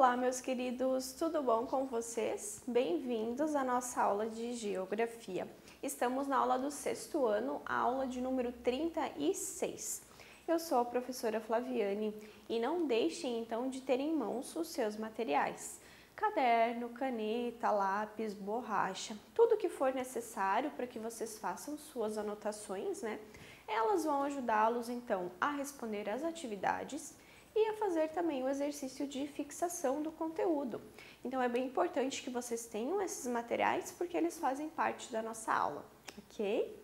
Olá, meus queridos, tudo bom com vocês? Bem-vindos à nossa aula de Geografia. Estamos na aula do sexto ano, a aula de número 36. Eu sou a professora Flaviane e não deixem então de ter em mãos os seus materiais. Caderno, caneta, lápis, borracha, tudo que for necessário para que vocês façam suas anotações, né? Elas vão ajudá-los então a responder às atividades e a fazer também o exercício de fixação do conteúdo. Então é bem importante que vocês tenham esses materiais porque eles fazem parte da nossa aula, ok?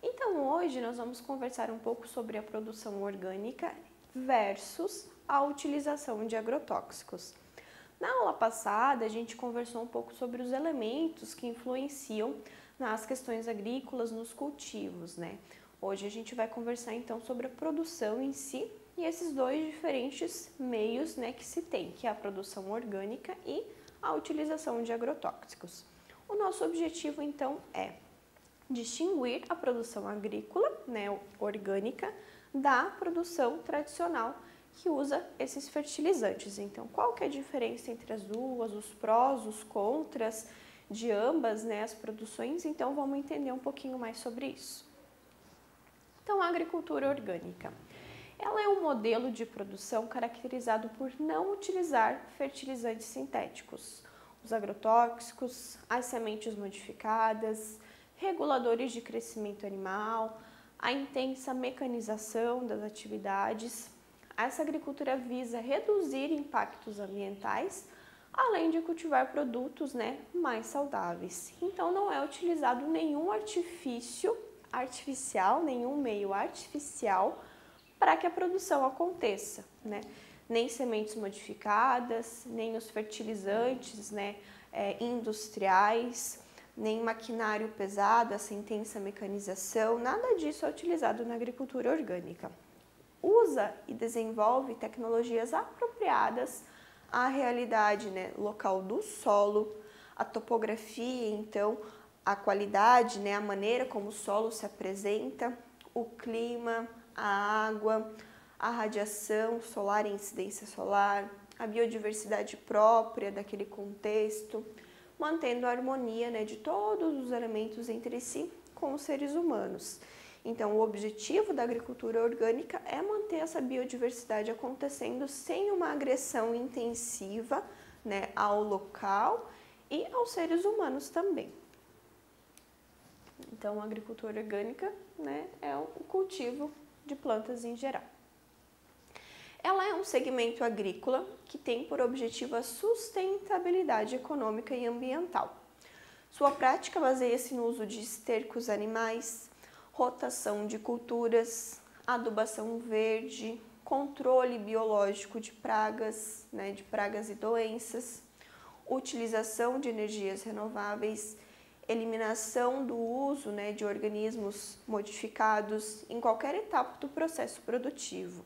Então hoje nós vamos conversar um pouco sobre a produção orgânica versus a utilização de agrotóxicos. Na aula passada a gente conversou um pouco sobre os elementos que influenciam nas questões agrícolas, nos cultivos, né? Hoje a gente vai conversar então sobre a produção em si e esses dois diferentes meios, né, que se tem, que é a produção orgânica e a utilização de agrotóxicos. O nosso objetivo então é distinguir a produção agrícola, né, orgânica, da produção tradicional que usa esses fertilizantes. Então, qual que é a diferença entre as duas, os prós, os contras de ambas, né, as produções? Então, vamos entender um pouquinho mais sobre isso. Então, a agricultura orgânica. Ela é um modelo de produção caracterizado por não utilizar fertilizantes sintéticos, os agrotóxicos, as sementes modificadas, reguladores de crescimento animal, a intensa mecanização das atividades. Essa agricultura visa reduzir impactos ambientais, além de cultivar produtos, né, mais saudáveis. Então não é utilizado nenhum nenhum meio artificial para que a produção aconteça, né? Nem sementes modificadas, nem os fertilizantes, né, industriais, nem maquinário pesado, essa intensa mecanização, nada disso é utilizado na agricultura orgânica. Usa e desenvolve tecnologias apropriadas à realidade, né, local do solo, a topografia, então, a qualidade, né, a maneira como o solo se apresenta, o clima, a água, a radiação solar e incidência solar, a biodiversidade própria daquele contexto, mantendo a harmonia, né, de todos os elementos entre si com os seres humanos. Então, o objetivo da agricultura orgânica é manter essa biodiversidade acontecendo sem uma agressão intensiva, né, ao local e aos seres humanos também. Então, a agricultura orgânica, né, é o cultivo de plantas em geral. Ela é um segmento agrícola que tem por objetivo a sustentabilidade econômica e ambiental. Sua prática baseia-se no uso de estercos animais, rotação de culturas, adubação verde, controle biológico de pragas, né, de pragas e doenças, utilização de energias renováveis, eliminação do uso, né, de organismos modificados em qualquer etapa do processo produtivo.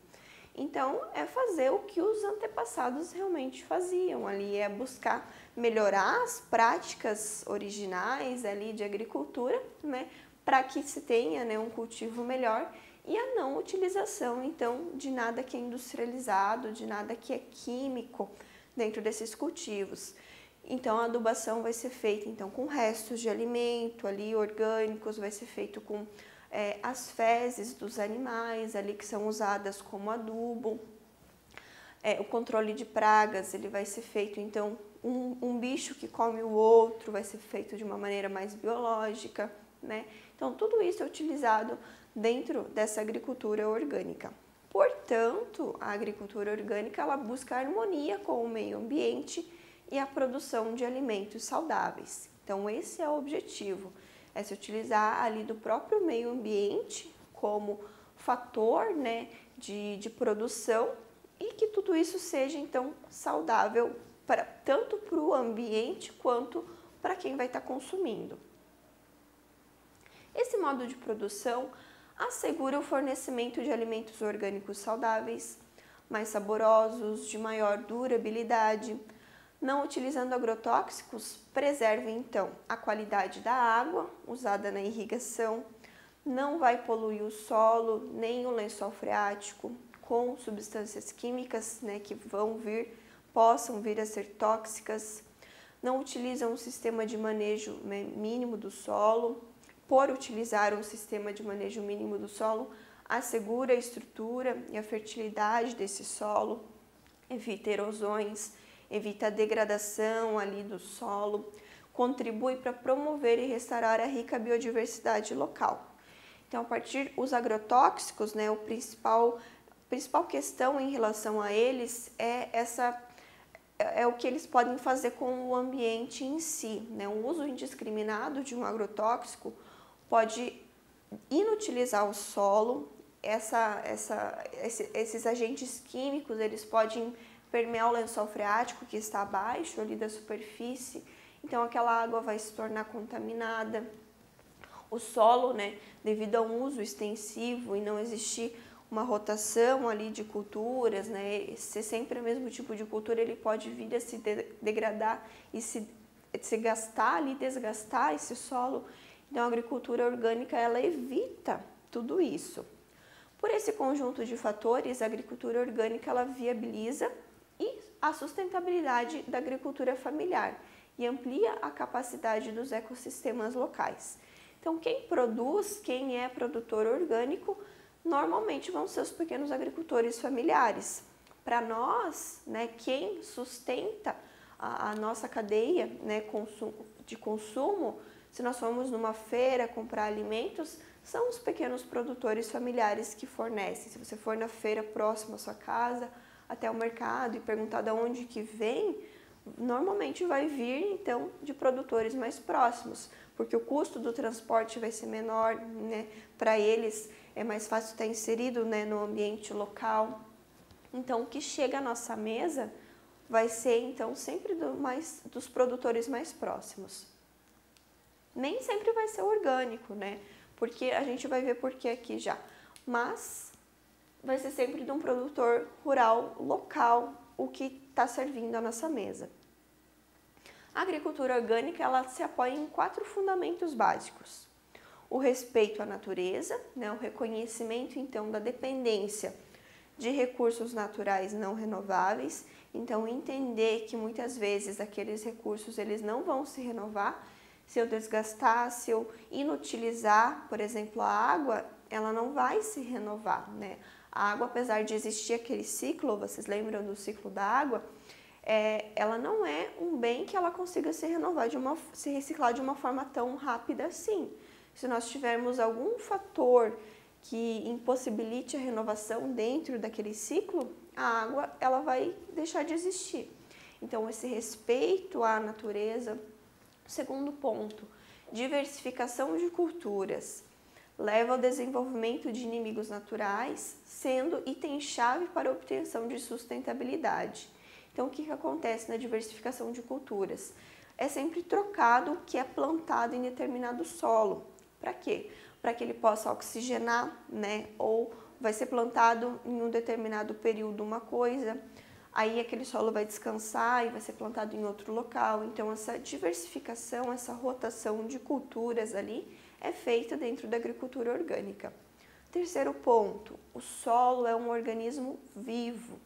Então, é fazer o que os antepassados realmente faziam ali, é buscar melhorar as práticas originais ali de agricultura, né, para que se tenha, né, um cultivo melhor e a não utilização, então, de nada que é industrializado, de nada que é químico dentro desses cultivos. Então, a adubação vai ser feita então, com restos de alimento ali orgânicos, vai ser feito com as fezes dos animais ali que são usadas como adubo. O controle de pragas ele vai ser feito, então, um bicho que come o outro vai ser feito de uma maneira mais biológica, né? Então, tudo isso é utilizado dentro dessa agricultura orgânica. Portanto, a agricultura orgânica ela busca harmonia com o meio ambiente e a produção de alimentos saudáveis. Então, esse é o objetivo, é se utilizar ali do próprio meio ambiente como fator, né, de produção e que tudo isso seja, então, saudável tanto para o ambiente quanto para quem vai estar consumindo. Esse modo de produção assegura o fornecimento de alimentos orgânicos saudáveis, mais saborosos, de maior durabilidade. Não utilizando agrotóxicos, preserva então a qualidade da água usada na irrigação, não vai poluir o solo, nem o lençol freático com substâncias químicas, né, que vão vir possam vir a ser tóxicas, não utilizam um sistema de manejo mínimo do solo. Por utilizar um sistema de manejo mínimo do solo, assegura a estrutura e a fertilidade desse solo, evita erosões, evita a degradação ali do solo, contribui para promover e restaurar a rica biodiversidade local. Então, a partir dos agrotóxicos, né, a principal questão em relação a eles é o que eles podem fazer com o ambiente em si, né? O uso indiscriminado de um agrotóxico pode inutilizar o solo. Esses agentes químicos, eles podem permear o lençol freático que está abaixo ali da superfície, então aquela água vai se tornar contaminada. O solo, né, devido a um uso extensivo e não existir uma rotação ali de culturas, né, ser sempre o mesmo tipo de cultura, ele pode vir a se degradar e se gastar ali, desgastar esse solo. Então a agricultura orgânica, ela evita tudo isso. Por esse conjunto de fatores, a agricultura orgânica, ela viabiliza a sustentabilidade da agricultura familiar e amplia a capacidade dos ecossistemas locais. Então, quem é produtor orgânico, normalmente vão ser os pequenos agricultores familiares. Para nós, né, quem sustenta a nossa cadeia, né, de consumo, se nós formos numa feira comprar alimentos, são os pequenos produtores familiares que fornecem. Se você for na feira próxima à sua casa, até o mercado e perguntar de onde que vem, normalmente vai vir então de produtores mais próximos, porque o custo do transporte vai ser menor, né? Para eles é mais fácil estar inserido, né, no ambiente local. Então, o que chega à nossa mesa vai ser então sempre dos produtores mais próximos. Nem sempre vai ser orgânico, né? Porque a gente vai ver por que aqui já. Mas vai ser sempre de um produtor rural local o que está servindo à nossa mesa. A agricultura orgânica, ela se apoia em 4 fundamentos básicos. O respeito à natureza, né? O reconhecimento então da dependência de recursos naturais não renováveis. Então, entender que muitas vezes aqueles recursos eles não vão se renovar. Se eu desgastar, se eu inutilizar, por exemplo, a água, ela não vai se renovar, né? A água, apesar de existir aquele ciclo, vocês lembram do ciclo da água, ela não é um bem que ela consiga se renovar, se reciclar de uma forma tão rápida assim. Se nós tivermos algum fator que impossibilite a renovação dentro daquele ciclo, a água ela vai deixar de existir. Então, esse respeito à natureza. Segundo ponto, diversificação de culturas, leva ao desenvolvimento de inimigos naturais, sendo item-chave para a obtenção de sustentabilidade. Então, o que acontece na diversificação de culturas? É sempre trocado o que é plantado em determinado solo. Para quê? Para que ele possa oxigenar, né? Ou vai ser plantado em um determinado período uma coisa, aí aquele solo vai descansar e vai ser plantado em outro local. Então, essa diversificação, essa rotação de culturas ali é feita dentro da agricultura orgânica. Terceiro ponto, o solo é um organismo vivo.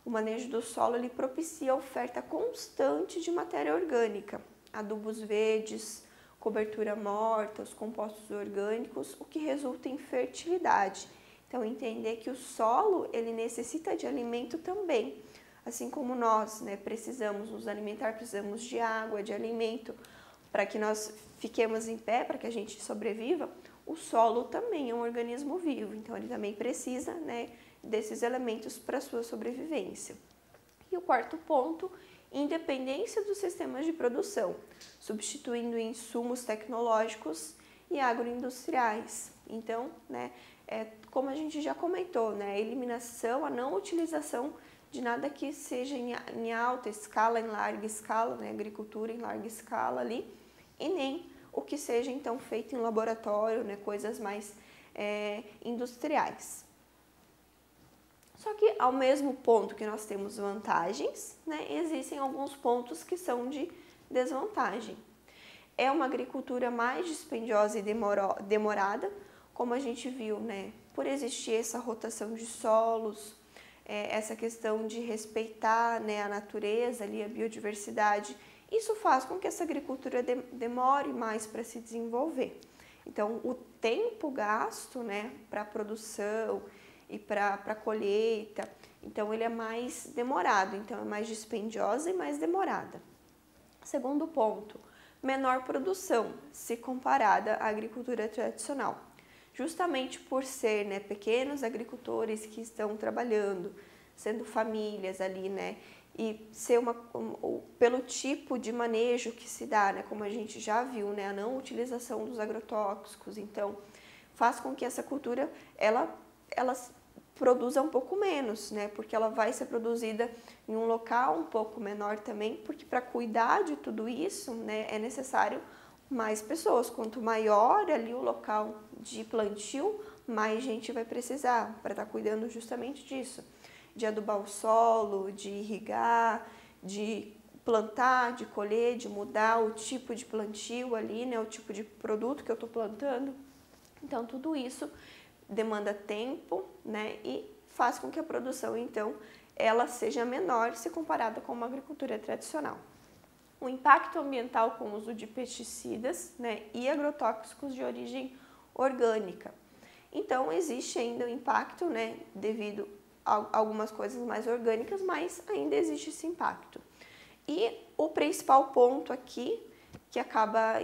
O manejo do solo ele propicia a oferta constante de matéria orgânica, adubos verdes, cobertura morta, os compostos orgânicos, o que resulta em fertilidade. Então, entender que o solo ele necessita de alimento também. Assim como nós, né, precisamos nos alimentar, precisamos de água, de alimento, para que nós fiquemos em pé, para que a gente sobreviva, o solo também é um organismo vivo, então ele também precisa, né, desses elementos para a sua sobrevivência. E o quarto ponto, independência dos sistemas de produção, substituindo insumos tecnológicos e agroindustriais. Então, né, como a gente já comentou, né, a eliminação, a não utilização de nada que seja em alta escala, em larga escala, né, agricultura em larga escala ali, e nem o que seja então feito em laboratório, né, coisas mais industriais. Só que ao mesmo ponto que nós temos vantagens, né, existem alguns pontos que são de desvantagem. É uma agricultura mais dispendiosa e demorada, como a gente viu, né, por existir essa rotação de solos, essa questão de respeitar, né, a natureza, ali, a biodiversidade. Isso faz com que essa agricultura demore mais para se desenvolver. Então, o tempo gasto, né, para a produção e para a colheita, então ele é mais demorado, então é mais dispendiosa e mais demorada. Segundo ponto, menor produção se comparada à agricultura tradicional. Justamente por ser, né, pequenos agricultores que estão trabalhando, sendo famílias ali, né, e ser pelo tipo de manejo que se dá, né, como a gente já viu, né, a não utilização dos agrotóxicos, então faz com que essa cultura ela produza um pouco menos, né, porque ela vai ser produzida em um local um pouco menor também, porque para cuidar de tudo isso, né, é necessário mais pessoas. Quanto maior ali o local de plantio, mais gente vai precisar para estar cuidando justamente disso, de adubar o solo, de irrigar, de plantar, de colher, de mudar o tipo de plantio ali, né, o tipo de produto que eu estou plantando. Então, tudo isso demanda tempo, né, e faz com que a produção, então, ela seja menor se comparada com uma agricultura tradicional. O impacto ambiental com o uso de pesticidas, né, e agrotóxicos de origem orgânica. Então, existe ainda o impacto, né, devido a algumas coisas mais orgânicas, mas ainda existe esse impacto. E o principal ponto aqui, que acaba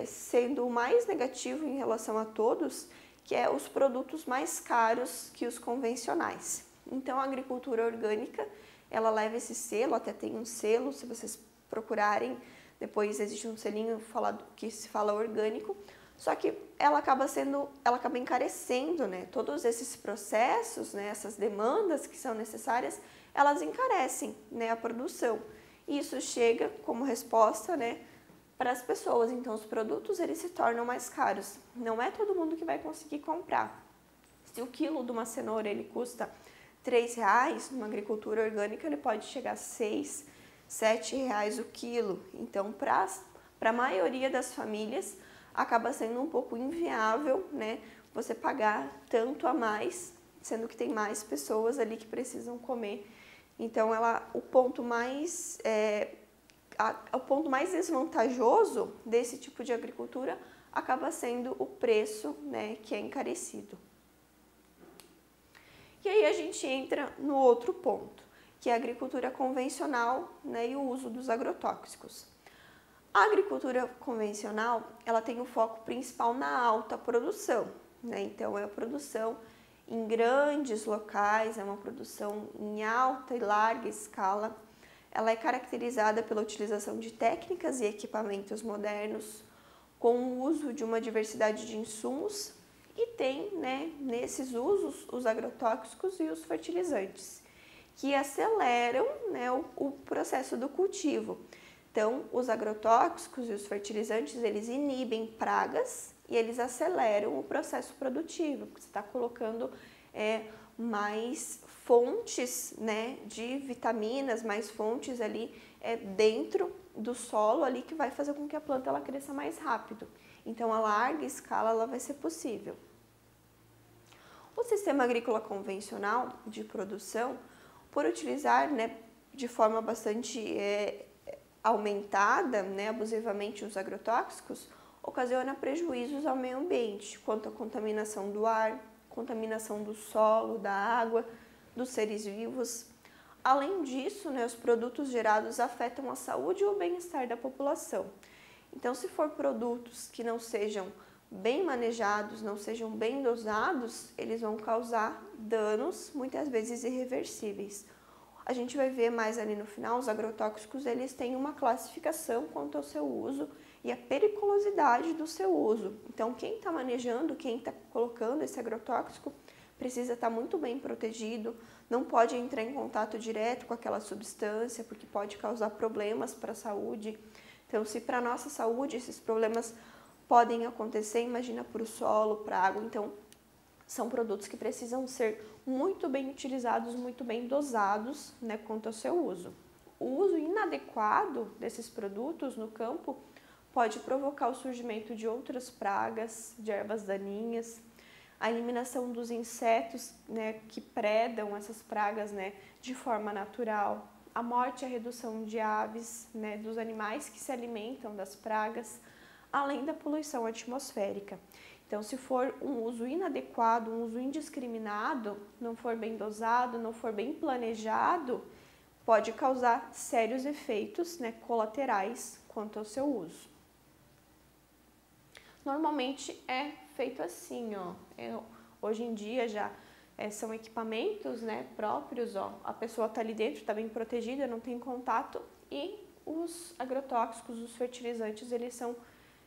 sendo o mais negativo em relação a todos, que é os produtos mais caros que os convencionais. Então, a agricultura orgânica, ela leva esse selo, até tem um selo, se vocês procurarem, depois existe um selinho que se fala orgânico, só que ela acaba encarecendo, né? Todos esses processos, né? Essas demandas que são necessárias, elas encarecem, né, a produção. E isso chega como resposta, né, para as pessoas. Então, os produtos eles se tornam mais caros. Não é todo mundo que vai conseguir comprar. Se o quilo de uma cenoura ele custa R$3, numa agricultura orgânica ele pode chegar a R$6, R$7 o quilo. Então, para a maioria das famílias, acaba sendo um pouco inviável, né, você pagar tanto a mais, sendo que tem mais pessoas ali que precisam comer. Então, o ponto mais desvantajoso desse tipo de agricultura acaba sendo o preço, né, que é encarecido. E aí a gente entra no outro ponto, que é a agricultura convencional, né, e o uso dos agrotóxicos. A agricultura convencional, ela tem o foco principal na alta produção, né? Então, é a produção em grandes locais, é uma produção em alta e larga escala. Ela é caracterizada pela utilização de técnicas e equipamentos modernos, com o uso de uma diversidade de insumos e tem, né, nesses usos os agrotóxicos e os fertilizantes, que aceleram, né, o processo do cultivo. Então, os agrotóxicos e os fertilizantes, eles inibem pragas e eles aceleram o processo produtivo, porque você está colocando mais fontes, né, de vitaminas, mais fontes ali dentro do solo ali que vai fazer com que a planta ela cresça mais rápido. Então, a larga escala ela vai ser possível. O sistema agrícola convencional de produção, por utilizar, né, de forma bastante aumentada, né, abusivamente os agrotóxicos, ocasiona prejuízos ao meio ambiente, quanto à contaminação do ar, contaminação do solo, da água, dos seres vivos. Além disso, né, os produtos gerados afetam a saúde e o bem-estar da população. Então, se for produtos que não sejam bem manejados, não sejam bem dosados, eles vão causar danos, muitas vezes irreversíveis. A gente vai ver mais ali no final, os agrotóxicos, eles têm uma classificação quanto ao seu uso e a periculosidade do seu uso. Então, quem está manejando, quem está colocando esse agrotóxico, precisa estar muito bem protegido, não pode entrar em contato direto com aquela substância, porque pode causar problemas para a saúde. Então, se para a nossa saúde esses problemas podem acontecer, imagina para o solo, para a água. Então, são produtos que precisam ser muito bem utilizados, muito bem dosados, né, quanto ao seu uso. O uso inadequado desses produtos no campo pode provocar o surgimento de outras pragas, de ervas daninhas, a eliminação dos insetos, né, que predam essas pragas, né, de forma natural, a morte e a redução de aves, né, dos animais que se alimentam das pragas, além da poluição atmosférica. Então, se for um uso inadequado, um uso indiscriminado, não for bem dosado, não for bem planejado, pode causar sérios efeitos, né, colaterais quanto ao seu uso. Normalmente é feito assim, ó. Hoje em dia já são equipamentos, né, próprios, ó. A pessoa está ali dentro, está bem protegida, não tem contato, e os agrotóxicos, os fertilizantes, eles são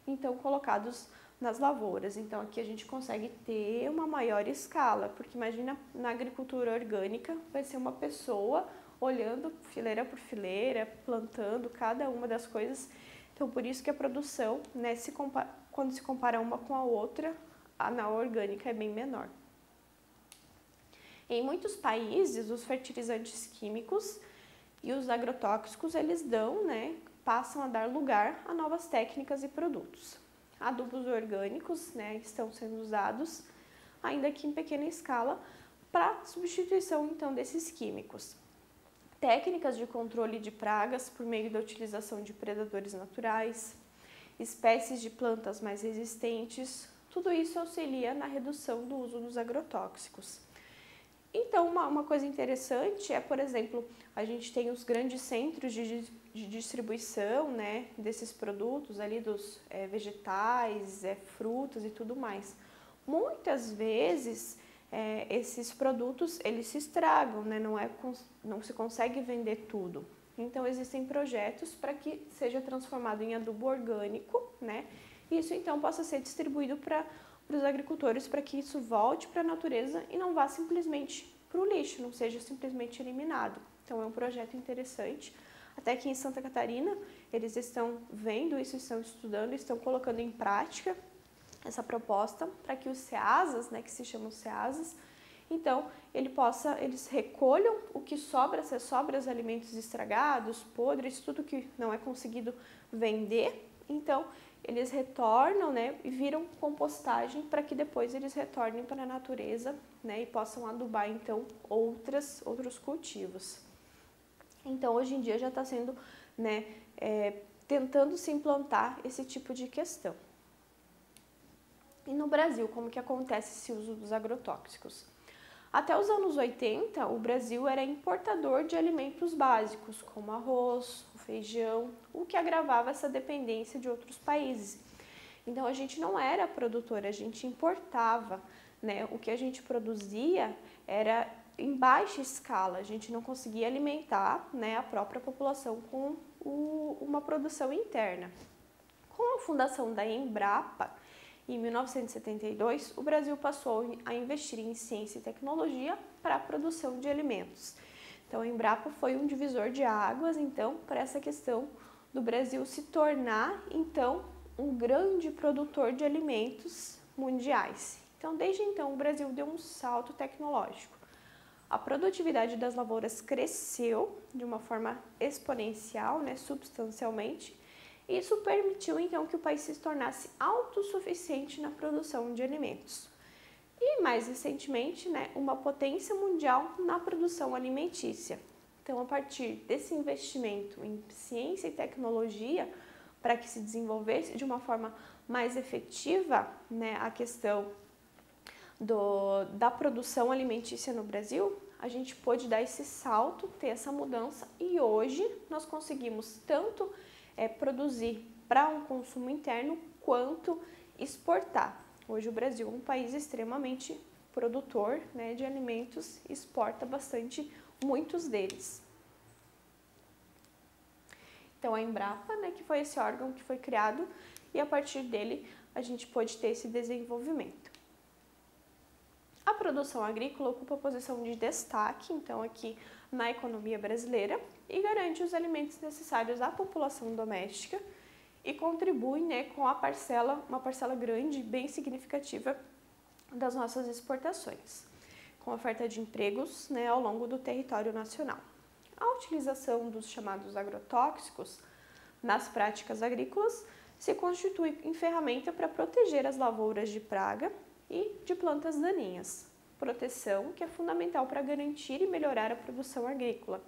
então colocados nas lavouras. Então aqui a gente consegue ter uma maior escala, porque imagina na agricultura orgânica vai ser uma pessoa olhando fileira por fileira, plantando cada uma das coisas. Então por isso que a produção, né, quando se compara uma com a outra, na orgânica é bem menor. Em muitos países, os fertilizantes químicos e os agrotóxicos, eles passam a dar lugar a novas técnicas e produtos. Adubos orgânicos, né, estão sendo usados, ainda que em pequena escala, para substituição então desses químicos. Técnicas de controle de pragas por meio da utilização de predadores naturais, espécies de plantas mais resistentes, tudo isso auxilia na redução do uso dos agrotóxicos. Então, uma coisa interessante é, por exemplo, a gente tem os grandes centros de distribuição, né, desses produtos ali, dos vegetais, frutas e tudo mais. Muitas vezes, esses produtos, eles se estragam, né, não se consegue vender tudo. Então, existem projetos para que seja transformado em adubo orgânico, né, e isso então possa ser distribuído para os agricultores, para que isso volte para a natureza e não vá simplesmente para o lixo, não seja simplesmente eliminado. Então é um projeto interessante. Até aqui em Santa Catarina, eles estão vendo isso, estão estudando, estão colocando em prática essa proposta para que os CEASAs, né, que se chamam CEASAs, então eles recolham o que sobra, se sobra os alimentos estragados, podres, tudo que não é conseguido vender, então eles retornam, né, e viram compostagem para que depois eles retornem para a natureza, né, e possam adubar então outros cultivos. Então hoje em dia já está sendo, né, tentando se implantar esse tipo de questão. E no Brasil, como que acontece esse uso dos agrotóxicos? Até os anos 80, o Brasil era importador de alimentos básicos, como arroz, feijão, o que agravava essa dependência de outros países. Então, a gente não era produtor, a gente importava, né? O que a gente produzia era em baixa escala, a gente não conseguia alimentar, né, a própria população com uma produção interna. Com a fundação da Embrapa, em 1972, o Brasil passou a investir em ciência e tecnologia para a produção de alimentos. Então, a Embrapa foi um divisor de águas, então, para essa questão do Brasil se tornar, então, um grande produtor de alimentos mundiais. Então, desde então, o Brasil deu um salto tecnológico. A produtividade das lavouras cresceu de uma forma exponencial, né, substancialmente. Isso permitiu, então, que o país se tornasse autossuficiente na produção de alimentos. E, mais recentemente, né, uma potência mundial na produção alimentícia. Então, a partir desse investimento em ciência e tecnologia, para que se desenvolvesse de uma forma mais efetiva, né, a questão da produção alimentícia no Brasil, a gente pôde dar esse salto, ter essa mudança, e hoje nós conseguimos tanto produzir para um consumo interno quanto exportar. Hoje o Brasil é um país extremamente produtor, né, de alimentos, exporta bastante, muitos deles. Então a Embrapa, né, que foi esse órgão que foi criado, e a partir dele a gente pôde ter esse desenvolvimento. A produção agrícola ocupa posição de destaque, então, aqui na economia brasileira, e garante os alimentos necessários à população doméstica e contribui, né, com uma parcela grande, bem significativa das nossas exportações, com oferta de empregos, né, ao longo do território nacional. A utilização dos chamados agrotóxicos nas práticas agrícolas se constitui em ferramenta para proteger as lavouras de praga e de plantas daninhas. Proteção, que é fundamental para garantir e melhorar a produção agrícola.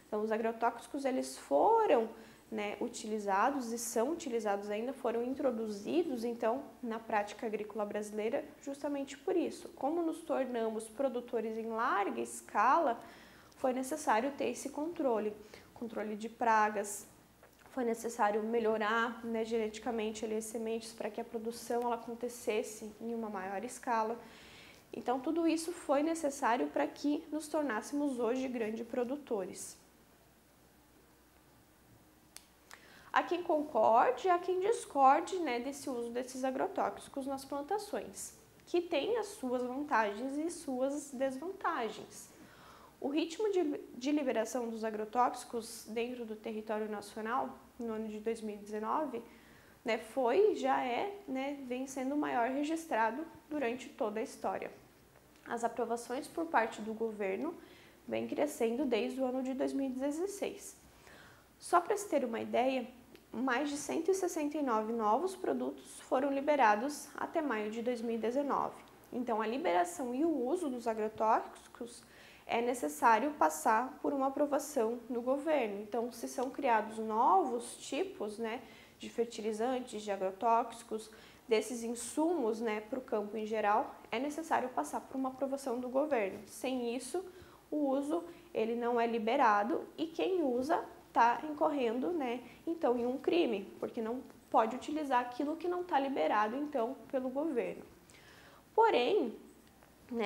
Então, os agrotóxicos eles foram utilizados e são utilizados ainda, foram introduzidos então na prática agrícola brasileira justamente por isso. Como nos tornamos produtores em larga escala, foi necessário ter esse controle de pragas, foi necessário melhorar geneticamente as sementes para que a produção ela acontecesse em uma maior escala. Então, tudo isso foi necessário para que nos tornássemos hoje grandes produtores. Há quem concorde e há quem discorde desse uso desses agrotóxicos nas plantações, que tem as suas vantagens e suas desvantagens. O ritmo de liberação dos agrotóxicos dentro do território nacional, no ano de 2019, vem sendo o maior registrado durante toda a história. As aprovações por parte do governo vêm crescendo desde o ano de 2016. Só para se ter uma ideia, mais de 169 novos produtos foram liberados até maio de 2019. Então, a liberação e o uso dos agrotóxicos é necessário passar por uma aprovação no governo. Então, se são criados novos tipos de fertilizantes, de agrotóxicos, desses insumos para o campo em geral, é necessário passar por uma aprovação do governo. Sem isso, o uso ele não é liberado e quem usa está incorrendo então em um crime, porque não pode utilizar aquilo que não está liberado então pelo governo. Porém,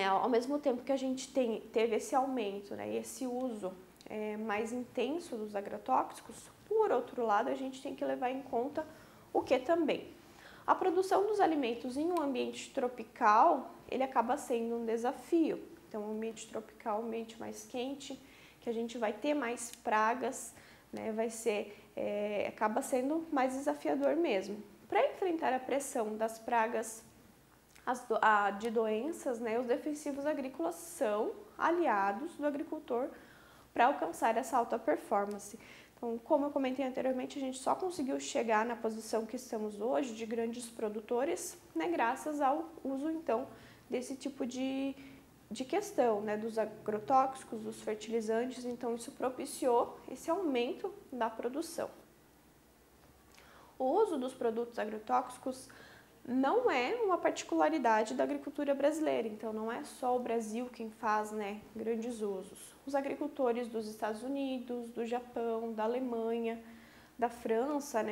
ao mesmo tempo que a gente teve esse aumento e esse uso mais intenso dos agrotóxicos, por outro lado, a gente tem que levar em conta o que também? A produção dos alimentos em um ambiente tropical, ele acaba sendo um desafio. Então, um ambiente tropical, um ambiente mais quente, que a gente vai ter mais pragas, acaba sendo mais desafiador mesmo. Para enfrentar a pressão das pragas de doenças, os defensivos agrícolas são aliados do agricultor para alcançar essa alta performance. Então, como eu comentei anteriormente, a gente só conseguiu chegar na posição que estamos hoje de grandes produtores, graças ao uso então desse tipo de questão, dos agrotóxicos, dos fertilizantes. Então, isso propiciou esse aumento da produção. O uso dos produtos agrotóxicos não é uma particularidade da agricultura brasileira, então não é só o Brasil quem faz grandes usos. Os agricultores dos Estados Unidos, do Japão, da Alemanha, da França,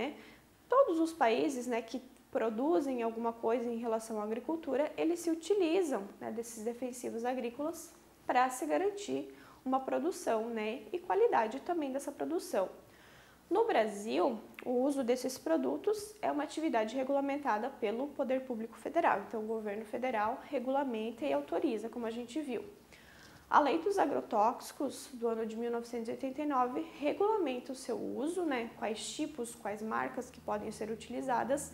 todos os países que produzem alguma coisa em relação à agricultura, eles se utilizam desses defensivos agrícolas para se garantir uma produção e qualidade também dessa produção. No Brasil, o uso desses produtos é uma atividade regulamentada pelo Poder Público Federal. Então, o governo federal regulamenta e autoriza, como a gente viu. A Lei dos Agrotóxicos, do ano de 1989, regulamenta o seu uso, quais tipos, quais marcas que podem ser utilizadas,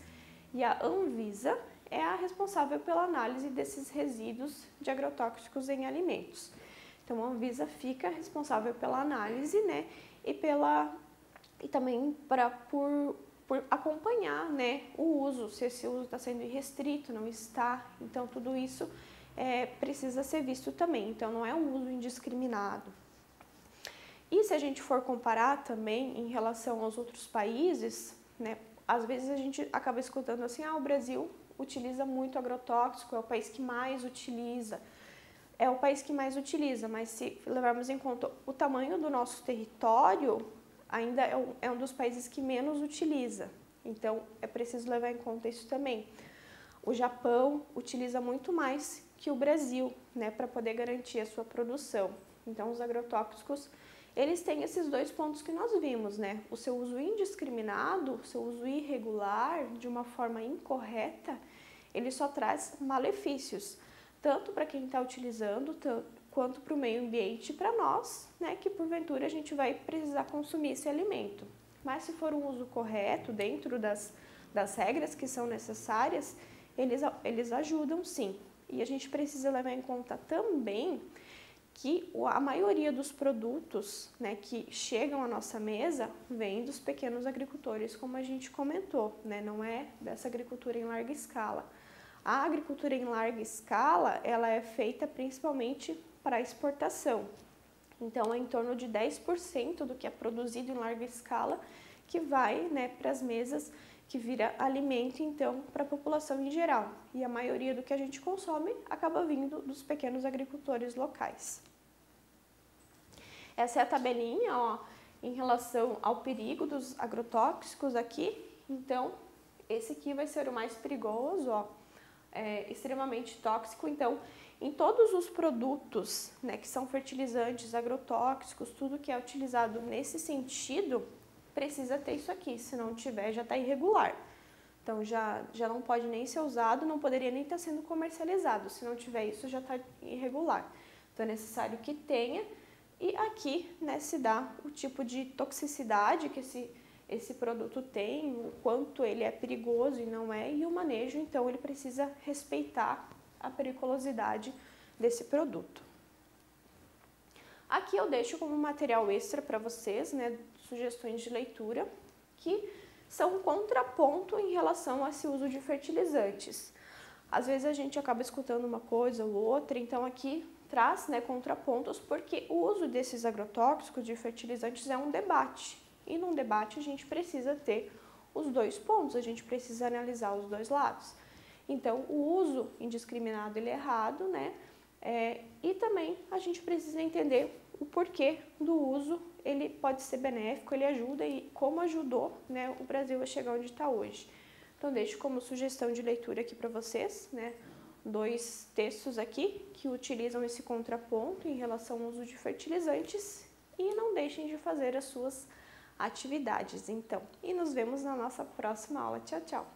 e a Anvisa é a responsável pela análise desses resíduos de agrotóxicos em alimentos. Então, a Anvisa fica responsável pela análise e também por acompanhar o uso, se esse uso está sendo irrestrito, não está. Então, tudo isso precisa ser visto também. Então, não é um uso indiscriminado. E se a gente for comparar também em relação aos outros países, às vezes a gente acaba escutando assim, o Brasil utiliza muito agrotóxico, é o país que mais utiliza. É o país que mais utiliza, mas se levarmos em conta o tamanho do nosso território, ainda é um dos países que menos utiliza. Então, é preciso levar em conta isso também. O Japão utiliza muito mais que o Brasil, para poder garantir a sua produção. Então, os agrotóxicos, eles têm esses dois pontos que nós vimos, O seu uso indiscriminado, o seu uso irregular, de uma forma incorreta, ele só traz malefícios, tanto para quem está utilizando, quanto para o meio ambiente e para nós, que porventura a gente vai precisar consumir esse alimento. Mas se for um uso correto, dentro das regras que são necessárias, eles ajudam sim. E a gente precisa levar em conta também que a maioria dos produtos que chegam à nossa mesa vem dos pequenos agricultores, como a gente comentou, não é dessa agricultura em larga escala. A agricultura em larga escala, ela é feita principalmente para exportação. Então, é em torno de 10% do que é produzido em larga escala que vai, né, para as mesas, que vira alimento, então, para a população em geral. E a maioria do que a gente consome acaba vindo dos pequenos agricultores locais. Essa é a tabelinha, ó, em relação ao perigo dos agrotóxicos aqui. Então, esse aqui vai ser o mais perigoso, ó, extremamente tóxico. Então, em todos os produtos, né, que são fertilizantes, agrotóxicos, tudo que é utilizado nesse sentido, precisa ter isso aqui. Se não tiver, já está irregular. Então, já não pode nem ser usado, não poderia nem estar sendo comercializado. Se não tiver isso, já está irregular. Então, é necessário que tenha. E aqui, né, se dá o tipo de toxicidade que esse produto tem, o quanto ele é perigoso e não é, e o manejo, então ele precisa respeitar a periculosidade desse produto. Aqui eu deixo como material extra para vocês, né, sugestões de leitura, que são um contraponto em relação a esse uso de fertilizantes. Às vezes a gente acaba escutando uma coisa ou outra, então aqui traz, né, contrapontos, porque o uso desses agrotóxicos de fertilizantes é um debate. E num debate a gente precisa ter os dois pontos, a gente precisa analisar os dois lados. Então, o uso indiscriminado ele é errado, né? E também a gente precisa entender o porquê do uso, ele pode ser benéfico, ele ajuda e como ajudou, né, o Brasil a chegar onde está hoje. Então, deixo como sugestão de leitura aqui para vocês, né, 2 textos aqui que utilizam esse contraponto em relação ao uso de fertilizantes e não deixem de fazer as suas atividades, então. E nos vemos na nossa próxima aula. Tchau, tchau!